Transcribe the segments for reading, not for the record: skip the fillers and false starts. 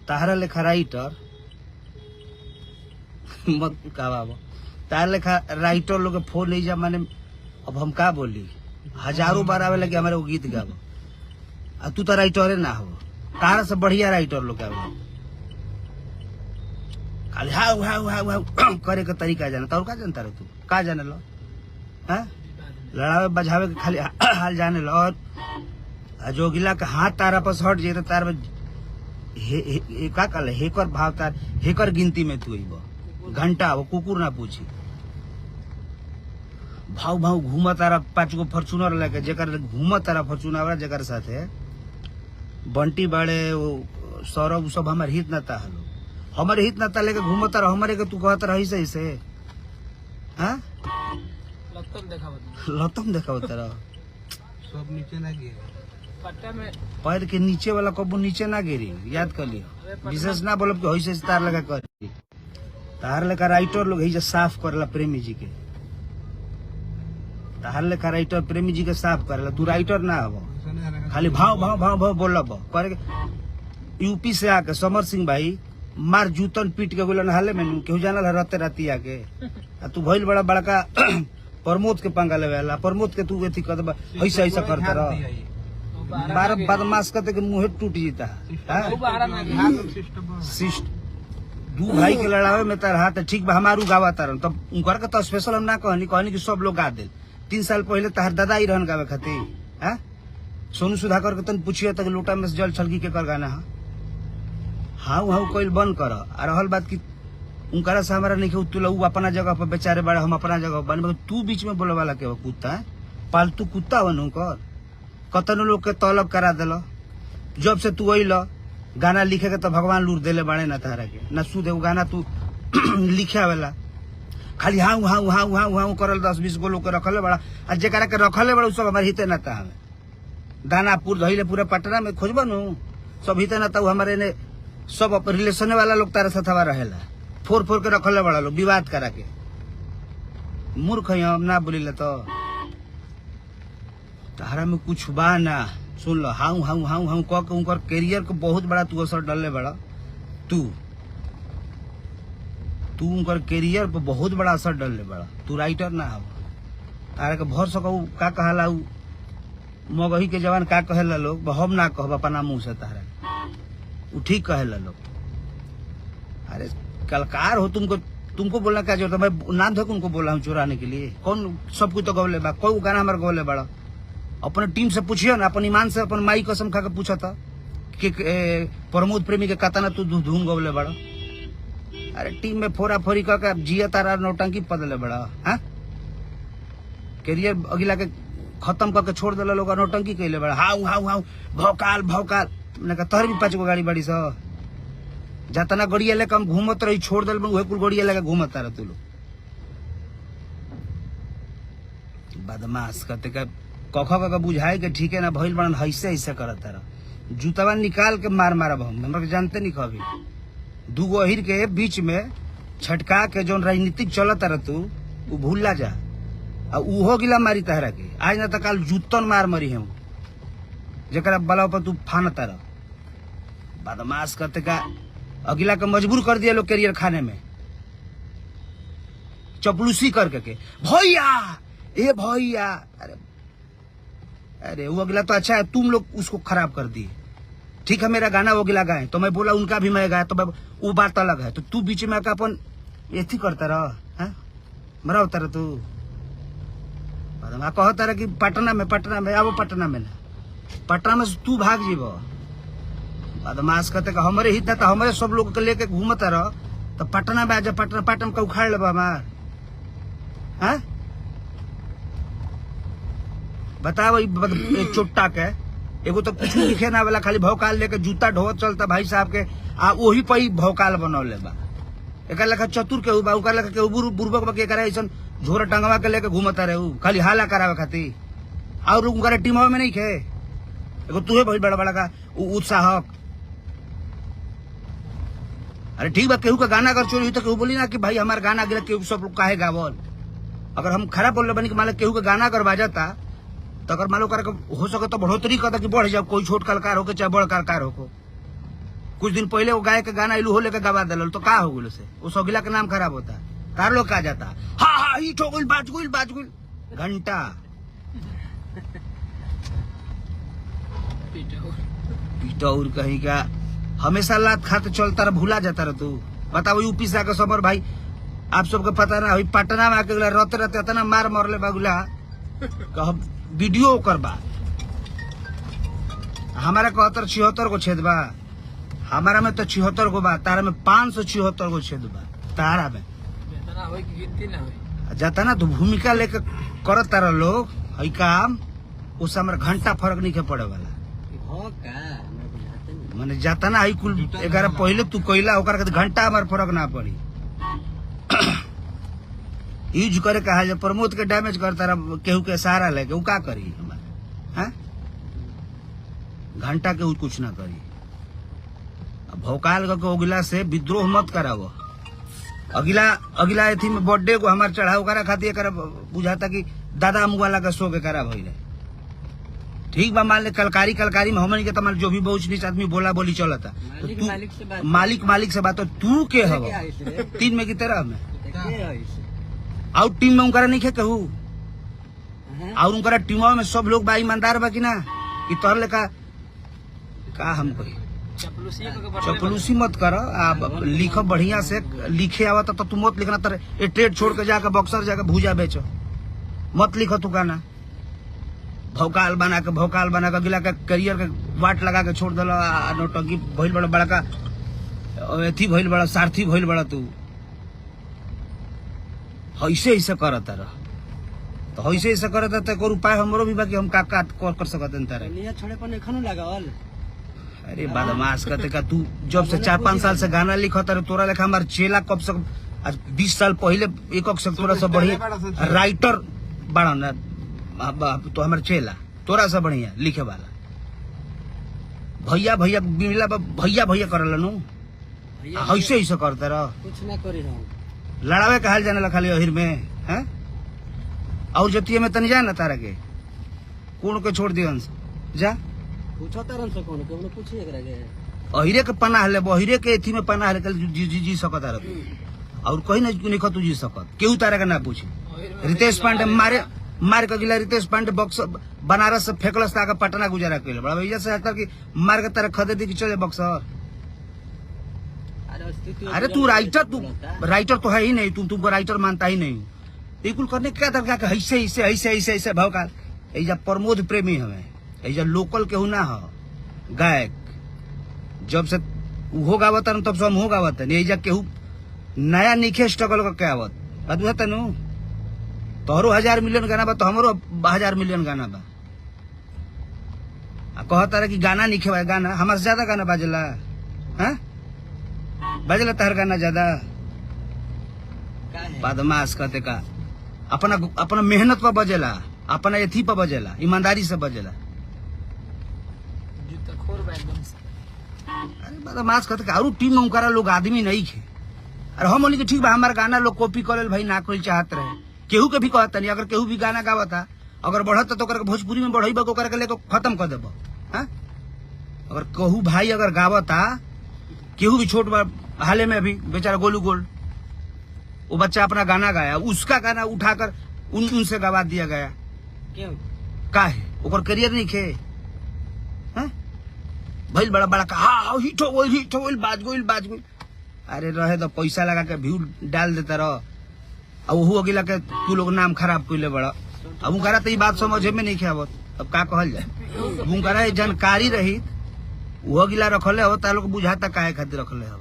तारा लेखा राइटर मत का बाबा, तारा लेखा राइटर लोग फोन नहीं जा माने अब हम का बोली, हजारों बार आवे लगे हमारे वो गीत गावो, आ तू तो राइटरे ना हो, तारा से बढ़िया राइटर लोग आवे खाली हाउ हाउ हाउ हाउ करे का तरीका जाना, तो का जानता रहे तू का जाने लो, हाँ लड़ावे बजावे के खाली हाल जाने लो। और जोगिला का हाथ तारा पर हट जाए तो तार में का कल हेकर भाव तार हेकर गिनती में तू घंटा वो कुकुर ना पूछी भाव भाव घूम तारा 5 गो फॉर्च्यूनर लेके जेकर घूम तारा फॉर्च्यूनर जेकर साथे बंटी बाड़े वो सौरभ सब हमारे हित नाता हलो, हमारे हित नाता लेके घूम तारा हमारे के तू कहत रही से हाँ लतम देखा तारा सब नीचे ना गिरे पैर के नीचे वाला कबू नीचे ना गिरी, याद कर लियो, विशेष ना बोलब कि होइसे तार लगा कर तार लेकर राइटर लोग ही साफ करला प्रेमी जी के, तार लेकर राइटर प्रेमी जी के साफ करला, तू राइटर ना हो खाली भाव भाव भाव भाव बोलब करे। यूपी से आके समर सिंह भाई मार जूतन पीट के बोलन हाले में केहू जानल रहते राती आके, तू भइल बड़ा बड़का प्रमोद के पंगा लेवेला, प्रमोद के तू एथी कर ऐसा ऐसा करता रह बार बदमाश करते के मुंह टूट जीता सिस्ट दू भाई के लड़ावे में तार हाथ ठीक बा, हमारू गावा तारन तब उनकर का तो स्पेशल हम ना कहनी कि सब लोग गा दे। 3 साल पहले तार दादा ही रहन गावे खातिर, हाँ सोनू सुधाकर के तन पूछिए तक लोटा में से जल छलकी के कर गाना हाउ हाउ कोई बंद कर। और रहल बात की उनकरा से हमारा नहीं तुला अपना जगह पर बेचारे बड़ा हम अपना जगह बन, तू बीच में बोले वाला के कुत्ता है, पालतू कुत्ता बन उनकर कतनो लोग के तलब करा दिल, जब से तू अल गाना लिखे के तो भगवान लूर देले बाड़े ना तारा के ना सुध गाना तू लिखे वाला खाली हाउ हाउ हाउ हाउ हाउ करल 10-20 गो लोग के रखले बड़ा, आ जरा के रखले बड़ा सब हमारे हिते नाता हमें दानापुर धैले पूरे पटना में खोजब नु सब हिते नाता हमारे ने सब रिलेशन वाला लोग तारा सथवा रहेला, फोर फोर के रखले बड़ा लोग विवाद करा के, मूर्ख हम ना बोलिले तो तारा में कुछ बा ना। सुन लो हाउ हाउ हाउ हाउ कह के उनकर कैरियर को बहुत बड़ा तू असर डालने बड़ा, तू उनकर कैरियर पर बहुत बड़ा असर डालने बड़ा, तू राइटर ना हो, तारा के भर सकू का कहला मगही के जवान का कहेला लोग, हम ना कहब अपना मुंह से तारा उ ठीक कहेला लोग। अरे कलाकार हो तुमको बोलना क्या जरूरत है, मैं नाम धोके उनको बोला हूँ चुराने के लिए, कौन सब कुछ तो गौले बा, कोई गाना हमारे गौले बड़ा, अपने टीम से पूछियो ना, अपन ईमान से अपन माई कसम खा के पूछा था कि प्रमोद प्रेमी के कतना तू धूम गौले बड़ा। अरे टीम में फोरा फोरी का जिया तारा नौटंकी पदले बड़ा, हाँ कैरियर अगिला के खत्म करके छोड़ दिला लोग नौटंकी कैले बड़ा, हाउ हाउ हाउ भौकाल भौकाल मैंने कहा तोहर भी 5 गो गाड़ी बड़ी सा जतना गड़िया लेके हम घूमत रही छोड़ दिल वही कुल गड़िया लेके घूमत रह तू लोग बदमाश करते का कख का बुझाए के ठीक है ना भइल बड़न ऐसे ऐसे करत रह जूतवा निकाल के मार मारब हम हमरा के जानते नहीं कभी 2 गो अहिर के बीच में छटका के जो राजनीतिक चलत रह तू वो भूला जा आ उहो गिला मारी तहरा के आज ना तो काल जूतन मार मरी हम जरा बला पर तू फान तारा बदमाश करते का अगिला के मजबूर कर दिया लोग कैरियर खाने में चपलूसी करके के भैया ए भैया अरे वो अगला तो अच्छा है तुम लोग उसको खराब कर दिए। ठीक है मेरा गाना वो अगला गाए तो मैं बोला उनका भी मैं गाया तो वो बात अलग है, तो तू बीच में आकर अपन ऐसी करता रह मरा होता रह तू कहता रहा कि पटना में आओ पटना में ना पटना में तू भाग जीव बदमाश कहते हमारे हित तो हमारे सब लोग के लेके घूमता रह तो पटना में आजा पटना का उखाड़ ले हमार हाँ बताओ चोट्टा के एगो तो कुछ लिखे ना वाला खाली भौकाल लेके जूता ढोत चलता भाई साहब के आ वही पर ही भौकाल बनौले बा एक लेखा चतुर के बा उका लेखा के बुर्बक बा के करे ऐसन झोरा टंगवा के लेके घूमता रहे खाली हाला करावे खातिर और उनका टीम में नहीं खे एगो तुहे बहुत बड़ा बड़ा का उत्साहक। अरे ठीक बा केहू का गाना अगर चोरी हुई तो केहू बोली ना कि भाई हमारा गाना गिरा केहू सब लोग काहे गावल अगर हम खराब बोल रहे बनी कि मान केहू का गाना अगर बाजाता तो अगर मान लो कर हो सके तो बढ़ोतरी करता कि बढ़ जाओ कोई छोट कलाकार हो के चाहे बड़ कलाकार हो कुछ दिन पहले वो गाय के गाना इलू हो लेके गवा दिल तो का हो गल से वो सौगिला के नाम खराब होता तार लोग कहा जाता हाँ हिट हो गई बाज गई घंटा पिटौर कहीं का हमेशा लात खाते चलता रहा भूला जाता रहा तू बताओ यूपी से आके सबर भाई आप सबको पता ना पटना में आके रहते रहते इतना मार मरले बागुला वीडियो कर बा हमारा 71-76 को छेद बा हमारा में तो 76 को बा तारा में 576 को छेद बा तारा में जाता ना तो भूमिका लेकर करत तारा लोग हई काम उस हमारा घंटा फर्क नहीं के पड़े वाला मैंने जाता ना हई कुल 11 पहले तू कोयला होकर घंटा हमारे फर्क ना पड़ी यूज करे कहा जब प्रमोद के डैमेज करता रहा केहू के सहारा लेके वो का करी हमारे घंटा के कुछ ना करी भौकाल का अगिला से विद्रोह मत करावो अगिला एथी में बर्थडे को हमारे चढ़ाव करा खाती बुझाता कि दादा अमुवाला का शो के करा भई रहे ठीक बा मान ले कलकारी में हमन के तमार जो भी बहुत नीच आदमी बोला बोली चलता तो तू मालिक से बात तू के हव 3 में की तरह में आउट टीम में उनकरा नहीं खे कहू और उनकरा टीमों में सब लोग बा ईमानदार बा कि ना कि तोहर लेका का हम कही चपलूसी मत कर आप लिखो बढ़िया से लिखे आवत तो तू मत लिखना तर ये ट्रेड छोड़ के जाकर बक्सर जाकर भूजा बेचो मत लिखो तू गाना भौकाल बना के गिला के करियर के वाट लगा के छोड़ दिल नौटंकी भइल बड़ा बड़का अथी भइल बड़ा सारथी भइल बड़ा तू ऐसे करता रह तो ऐसे करता तो कोई उपाय हमरो भी बाकी हम का कर सकते तारे छोड़े पर नहीं लगावल अरे बदमाश कहते का तू जब से 4-5 साल से गाना लिखता रहे तोरा लेखा हमारे चेला कब से आज 20 साल पहले एक तोरा से बढ़िया राइटर बड़ा ना तो हमारे चेला तोरा से बढ़िया लिखे वाला भैया करल नु ऐसे करता रह कुछ ना करी लड़ावे का हाल जाने ला खाली अहिर में हैं और जतिये में तनी जा ना तारा के कौन के छोड़ दियो जा पूछो तरन से कौन के पूछिए एकरा के अहिरे के पनाह ले बहिरे के एथी में पनाह ले जी सकता रह और कहीं नहीं तू जी सकत केहू तारा के ना पूछी रितेश पांडे मार के गिला रितेश पांडे बक्स बनारस से फेंकलस ताका पटना गुजारा कैले बड़ा भैया से आता कि मार के तारा खदे दी कि चले बक्सर अरे तू राइटर तो है ही नहीं तुमको राइटर मानता ही नहीं बिल्कुल करने क्या दरकार का ऐसे भौकाल ऐजा प्रमोद प्रेमी हमें ऐजा लोकल केहू ना हो गायक जब से हो गावत तब से हम हो गावत ऐजा केहू नया नीखे स्ट्रगल का क्या आवत बात बुझा तनु तोहरो 1000 मिलियन गाना बा तो हमरो 1000 मिलियन गाना बा कहता रहे कि गाना नीखे बा गाना हमारे ज्यादा गाना बाजला बाजला तहर गाना ज्यादा बदमाश कहते का अपना मेहनत पर बजेला अपना एथी पर बजेला ईमानदारी से बजेला अरे बदमाश कहते और टीम में उनकारा लोग आदमी नहीं खे अरे हम बोली ठीक बा हमारा गाना लोग कॉपी करे भाई ना कोई चाहत रहे केहू के भी कहता नहीं अगर केहू भी गाना गावता अगर बढ़ता तो भोजपुरी में बढ़ेबा के लेकर खत्म कर देबो अगर कहू भाई अगर गावता केहू भी छोट हाले में अभी बेचारा गोलू गोल्ड वो बच्चा अपना गाना गाया उसका गाना उठाकर उनसे गवा दिया गया क्यों का है ओकर करियर नहीं खे भाई बड़ा बड़ा हाँ हिट हो गई बाज गई अरे रहे तो पैसा लगा के व्यू डाल देता रह अब वो अगिला के तू लोग नाम खराब कैले बड़ा अब उनकरा तो ये बात समझे में नहीं आवत अब का कहल जाए उनकरा जानकारी रही वो अगिला रखले हो ता लोग बुझाता काहे खातिर रखले हो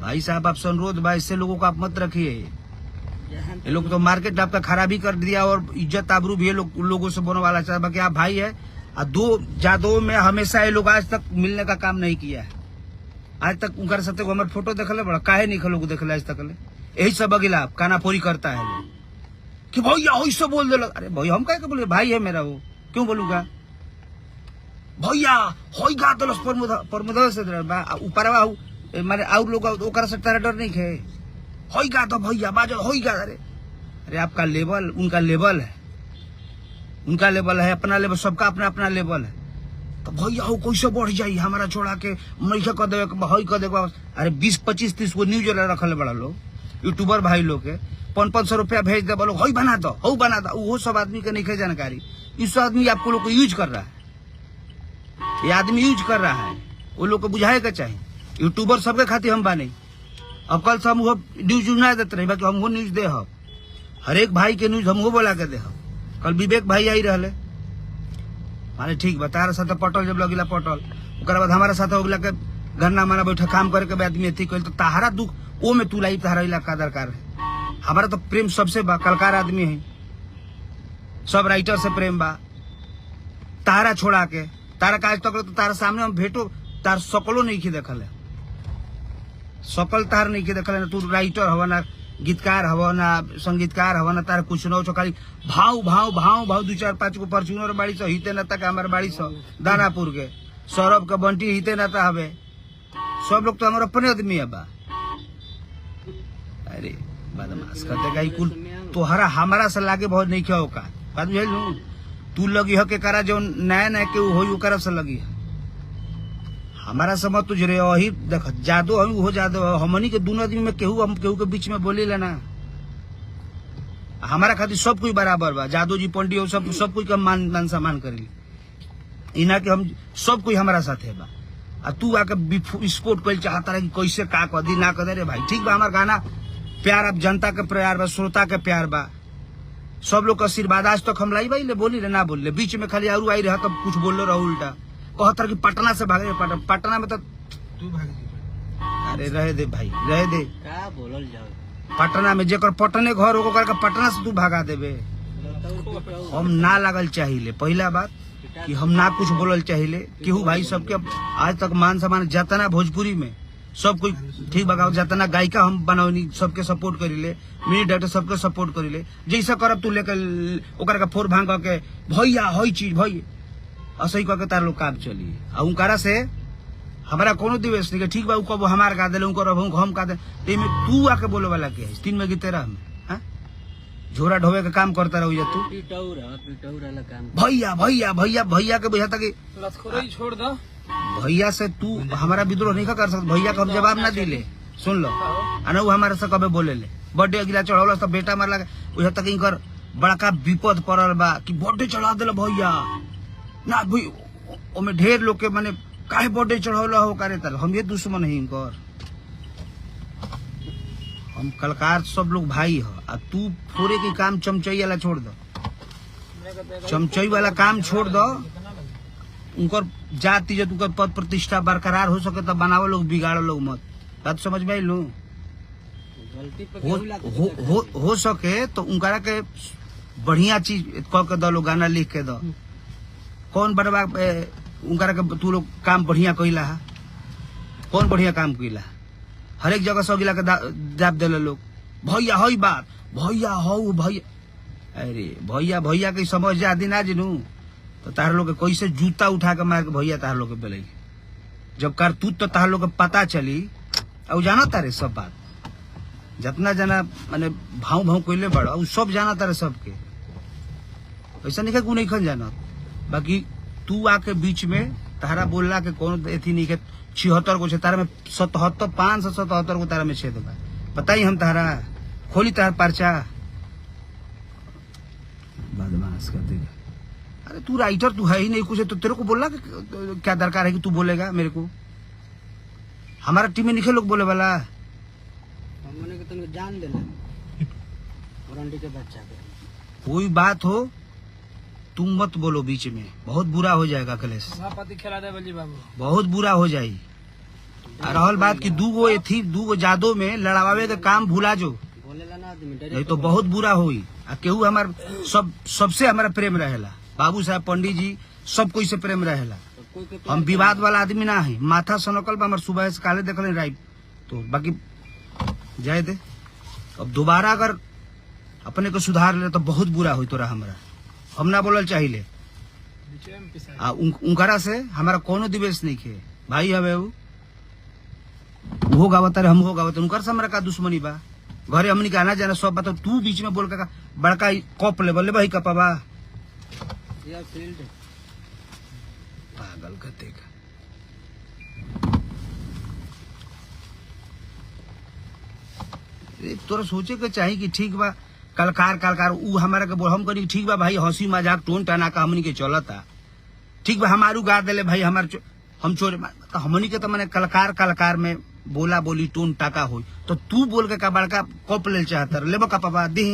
भाई साहब आप अनुरोध भाई इससे लोगों को आप मत रखिए ये लोग तो मार्केट आपका खराबी कर दिया और इज्जत आबरू भी लोगों से बोलने वाला चाहे बाकी आप भाई है और 2 जादों में हमेशा ये लोग आज तक मिलने का काम नहीं किया है आज तक उनका साथ हमारे फोटो देखले बड़ा काहे नहीं लोग देखले आज तक यही सब अगिला कानापोरी करता है कि भैया ऐसे बोल दे अरे भैया हम कहे बोले भाई है मेरा वो क्यों बोलूंगा भैया होई गा दलस परमुद से ऊपर माने और लोग ओकरा से तेरा डर नहीं खे होई गा तो भैया बाजो होई गा अरे आपका लेवल उनका लेवल है अपना लेवल सबका अपना अपना लेवल है तो भैया हो कैसे बढ़ जाई हमारा छोड़ा के मैसे कर देवे हई कर देवे। अरे 20-25-30 को न्यूज रखल बड़ा लोग यूट्यूबर भाई लोग के 500 रुपया भेज दे बोलो हई बना दो हऊ बना दो। वो सब आदमी के नहीं जानकारी। इस आदमी आपको लोग को यूज कर रहा है। ये आदमी यूज कर रहा है। वो लोग को बुझाए के चाहिए। यूट्यूबर सबके खातिर हम बानी। अब कल से हम वो न्यूज ना देते रही बाकी हम वो न्यूज दे हर एक भाई के न्यूज हम वो बोला के दे। कल विवेक भाई आई रहे माने ठीक बता रहा साथ पटल जब लगिला पटल ओकर बाद हमारा साथ होगला के घरना माना बैठा काम करे के आदमी अथी कल तो तहारा दुख वो में तू लाई तहारा इलाका दरकार है। हमारा तो प्रेम सबसे बा कलकार आदमी है। सब राइटर से प्रेम बा। तारा छोड़ा के तारा काज तक तो तारा सामने हम भेटो तार सकलो नहीं की देखल है। सकल तार नहीं की देखल है। तू राइटर हवा ना गीतकार हवा ना संगीतकार हवा ना तार कुछ न खाली भाव भाव भाव भाव 2-4-5 को फॉर्च्यूनर बाड़ी से हिते ना तक हमारे बाड़ी से दानापुर के सौरभ का बंटी हिते ना था हवे। सब लोग तो हमारे अपने आदमी है बा। अरे बदमाश करते गई कुल तोहरा हमारा से लागे बहुत नहीं क्या होगा बात बुझल। तू लगी है के करा जो नया नया के हो ओकरा से लगी है। हमारा समझ तुझ रे वही देख जादू हम हो जादू हमनी के दोनों आदमी में केहू हम केहू के बीच में बोले लेना। हमारा खातिर सब कोई बराबर बा। जादू जी पंडित हो सब कोई का मान सम्मान करेली। इना के हम सब कोई हमारा साथ है बा। आ तू आके विस्फोट कर चाहता रहे कि कैसे का कदी ना कदे रे भाई। ठीक बा हमार गाना प्यार अब जनता के प्यार बा श्रोता के प्यार बा। सब लोग का आशीर्वाद आज तक हम लाई भाई ले बोली ले ना बोल ले बीच में खाली आरू आई रहा तब कुछ बोल रहा उल्टा कहतर कि पटना से भागे पटना में तो तू भाग जी। अरे रहे दे भाई रहे दे का बोलल जाओ पटना में जेकर पटने घर होकर के पटना से तू भागा देबे। हम ना लागल चाहिए पहला बात कि हम ना कुछ बोलल चाहिए केहू भाई सबके आज तक मान सम्मान जतना भोजपुरी में सब कोई ठीक बगाओ जतना गायिका हम बनौनी सबके सपोर्ट करीले मिनी डायरेक्टर सबके सपोर्ट करीले जैसा करब तू लेकर ओकर का फोर भांग के भैया हई चीज भई असही कह के तार लोग काम चली। आ उनकारा से हमारा कोनो दिवेश नहीं ठीक बा कब हमार गा देले उनकर हम का दे तेमे तू आके बोले वाला के है 3 में गीते रह में हां झोरा ढोवे का काम करता रहो या तू पिटौरा ला काम भैया भैया भैया भैया के बुझाता कि लसखोरी छोड़ दो। भैया से तू हमारा विद्रोह नहीं कर सकता। भैया का हम जवाब ना दिले सुन लो अनु हमारे से कबे बोले ले बर्थडे अगला चढ़ौला तो बेटा मार लगा बुझा तक इनकर बड़का विपद पड़ल बा कि बर्थडे चढ़ा देले भैया ना भाई ओमे ढेर लोग के माने काहे बर्थडे चढ़ौला हो करे तर हम ये दुश्मन है इनकर। हम कलकार सब लोग भाई हो। आ तू फोरे के काम चमचई वाला छोड़ दो। चमचई वाला काम छोड़ दो। उनकर जाति जो उनकर पद प्रतिष्ठा बरकरार हो सके तो बनावो लोग बिगाड़ो लोग मत। बात समझ में लू हो सके तो उनकरा के बढ़िया चीज कह के दो लोग गाना लिख के दो। कौन बड़वा उनकरा के तू लोग काम बढ़िया कइला है कौन बढ़िया काम कइला हर एक जगह सब गिला के दाब देले लोग भैया हई बात भैया हो भैया। अरे भैया भैया के समझ जा दिन आज नू तो तार लोग के कैसे जूता उठा के मार के भैया तार लोग के बेले जब करतूत तो तार लोग के पता चली। और जाना तारे सब बात जितना जाना माने भाव भाव कोइले बड़ा सब जाना तारे सबके ऐसा नहीं कि नहीं खन जाना। बाकी तू आके बीच में तारा बोलला के कौन एथी नहीं के 76 को तारा में 577 को तारा में छेद बा बताई हम तारा खोली तार पर्चा बदमाश कर देगा। अरे तू राइटर तू है ही नहीं कुछ तो तेरे को बोलना क्या दरकार है कि तू बोलेगा मेरे को। हमारा टीम में निकले लोग बोले वाला हमने के तुमको जान देना वारंटी के बच्चा के कोई बात हो तुम मत बोलो बीच में बहुत बुरा हो जाएगा अखिलेश सभापति खिला दे बल्ली बाबू बहुत बुरा हो जाई। रहल बात की दूगो जादो में लड़ावे के काम भूला जो बोलेला ना आदमी नहीं तो बहुत बुरा होई। आ केहू हमार सबसे हमारा प्रेम रहेला बाबू साहब पंडित जी सब कोई से प्रेम रहेला। हम विवाद वाला आदमी ना है माथा सनकल बा हमार सुबह से काले देखल राइट तो बाकी जाए दे। अब दोबारा अगर अपने को सुधार ले तो बहुत बुरा हुई तोरा हमरा हम ना बोलल चाहिए। उनकरा से हमारा कोनो दिवेश नहीं खे भाई हवे वो गावत हम हो गावत उनकर से हमारा का दुश्मनी बा। घरे हमनी के आना जाना सब बात तू बीच में बोल का बड़का कप ले बोले भाई कपा बा या फील्ड पागल। पागल कहते का। तोरा सोचे के चाहिए कि ठीक बा कलकार ऊ हमारा के बोल हम करी ठीक बा भाई, हंसी मजाक टोन टना का हमनी के चलता ठीक बा, हमारू गा देले भाई हम चोरे तो हमनी के तो मैंने कलकार में बोला बोली टोन टाका हो, तो तू बोल के का बड़का कप ले चाहता लेबो का पापा दी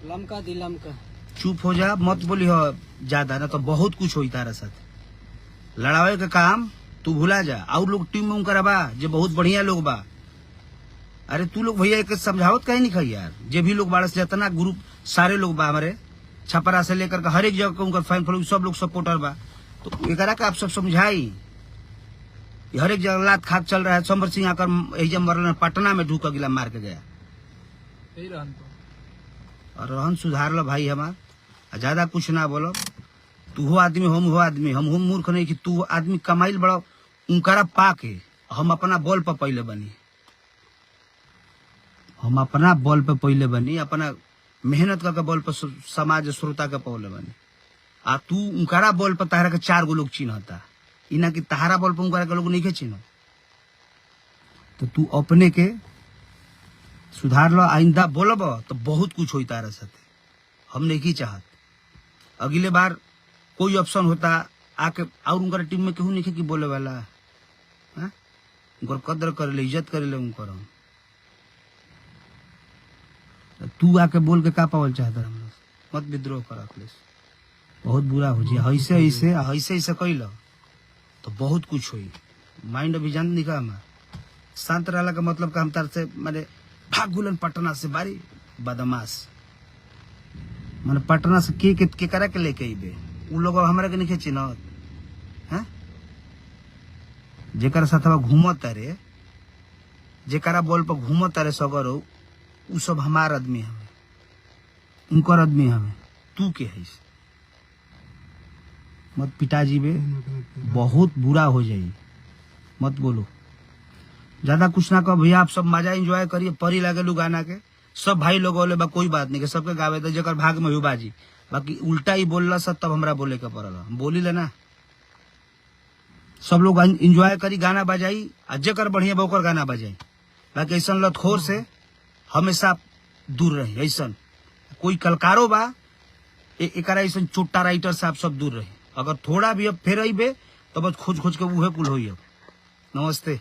लमका दी लमका। चुप हो जा, मत बोली हो ज्यादा, ना तो बहुत कुछ होई तारा साथ। लड़ावे का काम तू भुला जा, और लोग टीम में करबा जो बहुत बढ़िया लोग बा। अरे तू लोग भैया एक समझावत कहीं नहीं खाई यार, जे भी लोग बाड़ा से जितना ग्रुप सारे लोग बा हमारे छपरा से लेकर हर एक जगह उनका फैन फॉलोइंग सब लोग सपोर्टर बा, तो एकरा का आप सब समझाई। हर एक जगह लात खाक चल रहा है। समर सिंह आकर एजम मरल पटना में ढूक गिला मार के गया। यही रहन तो और रहन सुधार लो भाई हमार, ज्यादा कुछ ना बोलो। तू हो आदमी हम हो आदमी, हम मूर्ख नहीं कि तू आदमी कमाइल बड़ा उनकरा पाके हम अपना बॉल पर पहले बनी, हम अपना बॉल पे पहले बनी, अपना मेहनत करके बॉल पर समाज श्रोता के पहले बनी। आ तू उनकरा बॉल पर तहरा के 4 गो लोग चिन्हता, इना कि तहारा बॉल पर उनकरा के लोग नहीं के चिन्ह। तो तू अपने के सुधार लो, आइंदा बोलब तो बहुत कुछ होता तारा साथे। हम नहीं की चाहत अगले बार कोई ऑप्शन होता आके और उनकर टीम में केहू नहीं कि बोले वाला, उनकर कदर करे ले, इज्जत करे ले उनकर। तू आके बोल के का पावल चाहता हम मत विद्रोह कर अखिलेश, बहुत बुरा हो जी। ऐसे कैल तो बहुत कुछ हुई। माइंड अभी जान नहीं का हमार शांत रहला का मतलब का हम तार से माने भाग गुलन पटना से बारी बदमाश माने पटना से के करा के लेके अबे उ लोग हमरा के नहीं चिन्हत हैं। जेकर साथ घूमत रे, जेकरा बॉल पर घूमत रे सगर हो, उ सब हमार आदमी हमें, उनकर आदमी हमें। तू के है मत पिताजी बे, बहुत बुरा हो जाई, मत बोलो ज्यादा कुछ ना कहो भैया। आप सब मजा एंजॉय करिए, परी लगे लू गाना के सब भाई लोग बोले बा कोई बात नहीं के सबके गावे तो जकर भाग में हुई बाजी। बाकी उल्टा ही बोलला सब तब हमरा बोले के पड़ल, हम बोली लेना। सब लोग एंजॉय करी, गाना बजाई, आ जकर बढ़िया बा ओकर गाना बजाई। बाकी ऐसा लतखोर से हमेशा दूर रही। ऐसा कोई कलकारो बा एकरा ऐसा चोट्टा राइटर से आप सब दूर रही। अगर थोड़ा भी अब फेर अबे तो बस खोज खोज के उहे कुल होई। नमस्ते।